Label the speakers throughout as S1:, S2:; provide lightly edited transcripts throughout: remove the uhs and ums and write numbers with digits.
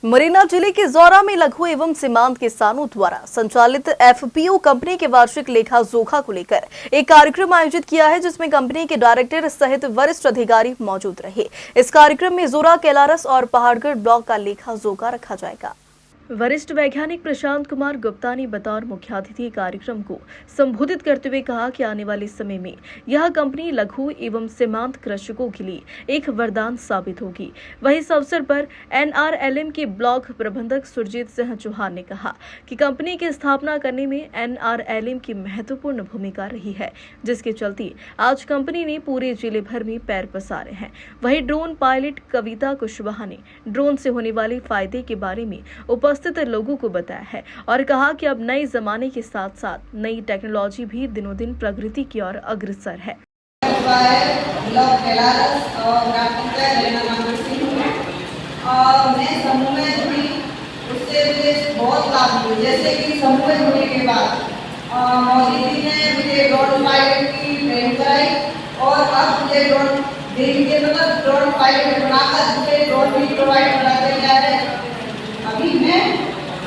S1: मुरैना जिले के जौरा में लघु एवं सीमांत किसानों द्वारा संचालित एफपीओ कंपनी के वार्षिक लेखा जोखा को लेकर एक कार्यक्रम आयोजित किया है, जिसमें कंपनी के डायरेक्टर सहित वरिष्ठ अधिकारी मौजूद रहे। इस कार्यक्रम में जोरा, केलारस और पहाड़गढ़ ब्लॉक का लेखा जोखा रखा जाएगा। वरिष्ठ वैज्ञानिक प्रशांत कुमार गुप्ता ने बतौर मुख्य अतिथि कार्यक्रम को संबोधित करते हुए कहा कि आने वाले समय में यह कंपनी लघु एवं सीमांत कृषकों के लिए एक वरदान साबित होगी। वहीं इस अवसर पर एनआरएलएम के ब्लॉक प्रबंधक सुरजीत सिंह चौहान ने कहा कि कंपनी की स्थापना करने में एनआरएलएम की महत्वपूर्ण भूमिका रही है, जिसके चलते आज कंपनी ने पूरे जिले भर में पैर पसारे हैं। वहीं ड्रोन पायलट कविता कुशवाहा ने ड्रोन से होने वाले फायदे के बारे में उपस्थित लोगों को बताया है और कहा कि अब नए जमाने के साथ साथ नई टेक्नोलॉजी भी दिनों दिन प्रगति की ओर अग्रसर है।
S2: मैं समूह में जुड़ी, उससे मुझे बहुत लाभ हुए। जैसे कि समूह में जुड़ने के बाद मोदी जी ने मुझे ड्रोन पायलट की ट्रेनिंग कराई और अब मुझे ड्रोन ड्रोन पायलट बनाकर मुझे ड्रोन भी प्रोवाइड कराते गया है। अभी मैं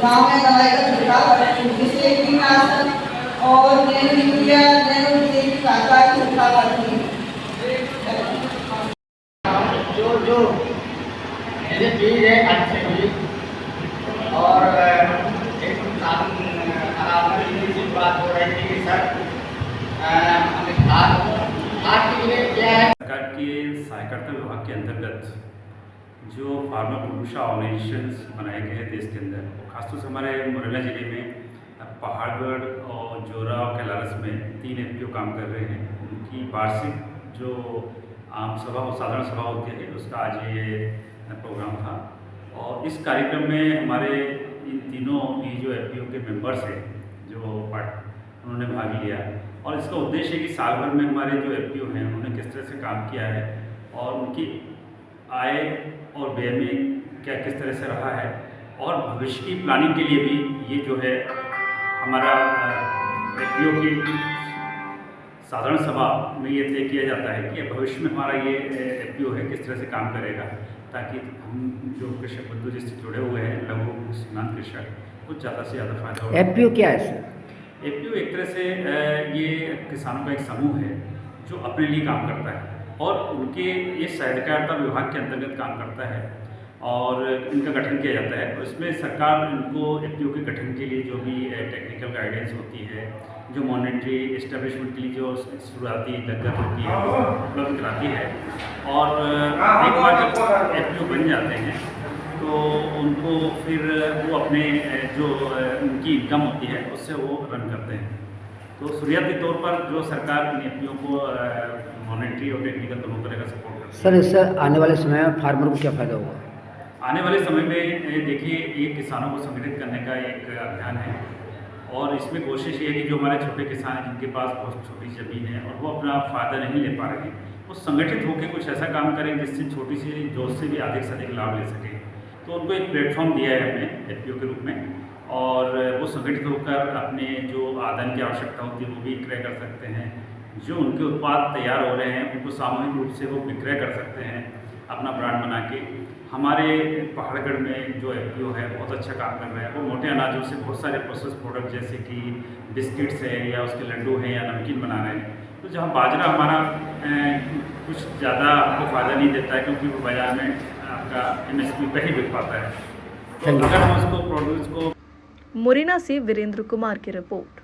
S2: गाँव में दवाई का छिड़काव करती हूँ, जिससे कीटनाशक और नैनो यूरिया, नैनो जैविक खाद का छिड़काव करती हूँ।
S3: जो मेरे चीज़ है अच्छी हुई और एक की बात हो रही थी कि सर हमें खाद के लिए क्या है।
S4: सरकार के सहायता विभाग के अंतर्गत जो फार्मर प्रोड्यूसर ऑर्गेनाइजेशंस बनाए गए हैं देश के अंदर, खासतौर से हमारे मुरैना जिले में पहाड़गढ़ और जोरा और केलारस में 3 एफपीओ काम कर रहे हैं। उनकी वार्षिक जो आम सभा और साधारण सभा होती है, उसका आज ये प्रोग्राम था और इस कार्यक्रम में हमारे इन तीनों ये जो एफपीओ के मेंबर्स हैं जो उन्होंने भाग लिया और इसका उद्देश्य है कि साल भर में हमारे जो एफपीओ हैं उन्होंने किस तरह से काम किया है और उनकी आय और व्यय में क्या किस तरह से रहा है और भविष्य की प्लानिंग के लिए भी ये जो है हमारा एफपीओ की साधारण सभा में ये तय किया जाता है कि भविष्य में हमारा ये एफपीओ है किस तरह से काम करेगा, ताकि हम जो कृषक बंधु जिससे जुड़े हुए हैं लघु सीमांत कृषक कुछ ज़्यादा से ज़्यादा फायदा हो।
S5: एफपीओ क्या है सर?
S4: एफपीओ एक तरह से ये किसानों का एक समूह है जो अपने लिए काम करता है और उनके ये सहकारिता विभाग के अंतर्गत काम करता है और इनका गठन किया जाता है। और इसमें सरकार इनको एफपीओ के गठन के लिए जो भी टेक्निकल गाइडेंस होती है, जो मॉनेटरी एस्टेब्लिशमेंट के लिए जो शुरुआती दरगत होती है वो उपलब्ध कराती है और एक बार जब एफपीओ बन जाते हैं तो उनको फिर वो अपने जो उनकी इनकम होती है उससे वो रन करते हैं। तो शुरुआती तौर पर जो सरकार इन एफपीओ को मॉनेटरी और टेक्निकल दोनों तरह का सपोर्ट करती है।
S5: सर इससे आने वाले समय में फार्मर को क्या फ़ायदा होगा?
S4: आने वाले समय में देखिए ये किसानों को संगठित करने का एक अभियान है और इसमें कोशिश ये है कि जो हमारे छोटे किसान हैं जिनके पास बहुत छोटी ज़मीन है और वो अपना फ़ायदा नहीं ले पा रहे हैं, वो संगठित होकर कुछ ऐसा काम करें जिससे छोटी सी जोत से भी अधिक से अधिक लाभ ले सकें। तो उनको एक प्लेटफॉर्म दिया है हमने एफपीओ के रूप में और वो संगठित होकर अपने जो आदान की आवश्यकता होती है वो भी क्रय कर सकते हैं। जो उनके उत्पाद तैयार हो रहे हैं उनको सामूहिक रूप से वो विक्रय कर सकते हैं अपना ब्रांड बना के। हमारे पहाड़गढ़ में जो एफपीओ है बहुत अच्छा काम कर रहा है। वो मोटे अनाजों से बहुत सारे प्रोसेस प्रोडक्ट जैसे कि बिस्किट्स है या उसके लड्डू हैं या नमकीन बना रहे हैं। तो जहाँ बाजरा हमारा कुछ ज़्यादा आपको फ़ायदा नहीं देता है क्योंकि वो बाज़ार में आपका एमएसपी पे ही बिक पाता है, तो अगर हम उसको प्रोड्यूस को।
S1: मुरैना से वीरेंद्र कुमार की रिपोर्ट।